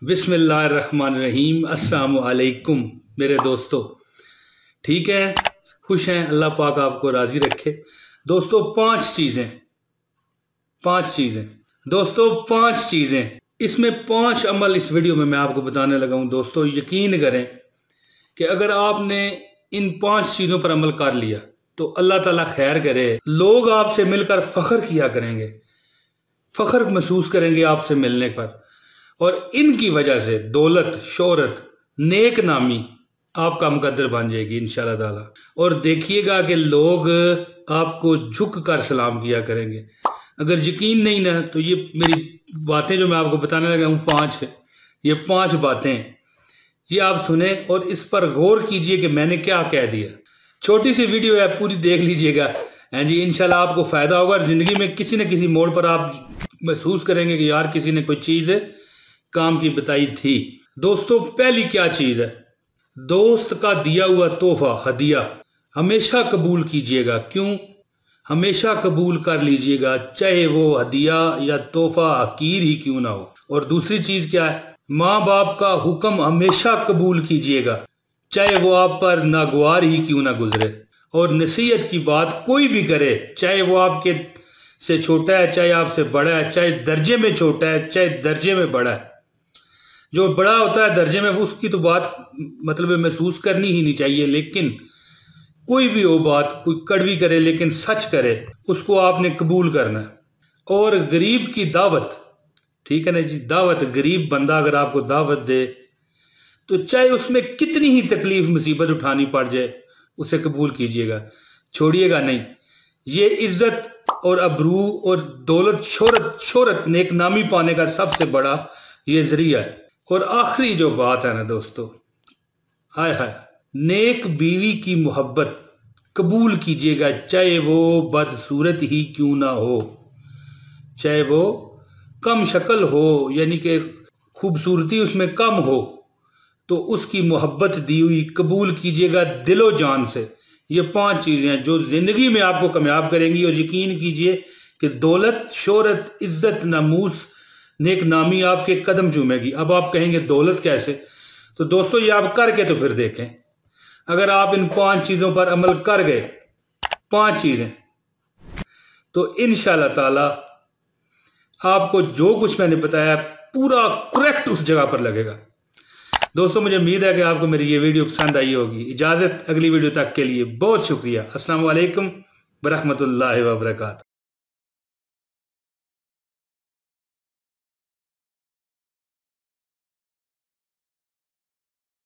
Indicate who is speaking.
Speaker 1: बिस्मिल्लाहिर्रहमानिर्रहीम। अस्सलामु अलैकुम मेरे दोस्तों, ठीक है, खुश हैं? अल्लाह पाक आपको राजी रखे। दोस्तों पांच चीज़ें इसमें 5 अमल इस वीडियो में मैं आपको बताने लगा हूं। दोस्तों यकीन करें कि अगर आपने इन 5 चीज़ों पर अमल कर लिया तो अल्लाह ताला खैर करे, लोग आपसे मिलकर फ़ख्र किया करेंगे, फ़ख्र महसूस करेंगे आपसे मिलने पर, और इनकी वजह से दौलत, शोहरत, नेक नामी आपका मुकद्दर बन जाएगी इंशाल्लाह ताला। और देखिएगा कि लोग आपको झुक कर सलाम किया करेंगे। अगर यकीन नहीं ना तो ये मेरी बातें जो मैं आपको बताने लगा हूँ 5 है, ये 5 बातें ये आप सुने और इस पर गौर कीजिए कि मैंने क्या कह दिया। छोटी सी वीडियो है, पूरी देख लीजिएगा, हैं जी, इंशाल्लाह आपको फ़ायदा होगा। और ज़िंदगी में किसी न किसी मोड़ पर आप महसूस करेंगे कि यार किसी ने कोई चीज़ काम की बताई थी। दोस्तों पहली क्या चीज़ है? दोस्त का दिया हुआ तोहफा, हदिया हमेशा कबूल कीजिएगा। क्यों? हमेशा कबूल कर लीजिएगा, चाहे वो हदिया या तोहफा हकीर ही क्यों ना हो। और दूसरी चीज़ क्या है? माँ बाप का हुक्म हमेशा कबूल कीजिएगा, चाहे वो आप पर नागवार ही क्यों ना गुजरे। और नसीहत की बात कोई भी करे, चाहे वो आपके से छोटा है, चाहे आपसे बड़ा है, चाहे दर्जे में छोटा है, चाहे दर्जे में बड़ा है। जो बड़ा होता है दर्जे में, उसकी तो बात मतलब महसूस करनी ही नहीं चाहिए। लेकिन कोई भी हो बात, कोई कड़वी करे लेकिन सच करे, उसको आपने कबूल करना है। और गरीब की दावत, ठीक है ना जी, दावत, गरीब बंदा अगर आपको दावत दे तो चाहे उसमें कितनी ही तकलीफ मुसीबत उठानी पड़ जाए, उसे कबूल कीजिएगा, छोड़िएगा नहीं। ये इज्जत और अबरू और दौलत, शोहरत, नेक नामी पाने का सबसे बड़ा ये जरिया है। और आखिरी जो बात है ना दोस्तों, हाय हाय, नेक बीवी की मोहब्बत कबूल कीजिएगा, चाहे वो बदसूरत ही क्यों ना हो, चाहे वो कम शक्ल हो, यानी कि खूबसूरती उसमें कम हो, तो उसकी मोहब्बत दी हुई कबूल कीजिएगा दिलो जान से। ये 5 चीज़ें हैं जो ज़िंदगी में आपको कामयाब करेंगी। और यकीन कीजिए कि दौलत, शोहरत, इज्जत, नामूस, नेक नामी आपके कदम चूमेगी। अब आप कहेंगे दौलत कैसे? तो दोस्तों ये आप करके तो फिर देखें। अगर आप इन 5 चीज़ों पर अमल कर गए, 5 चीज़ें, तो इंशाल्लाह ताला आपको जो कुछ मैंने बताया पूरा करेक्ट उस जगह पर लगेगा। दोस्तों मुझे उम्मीद है कि आपको मेरी ये वीडियो पसंद आई होगी। इजाज़त अगली वीडियो तक के लिए, बहुत शुक्रिया। अस्सलाम वालेकुम व रहमतुल्लाहि व बरकातहू।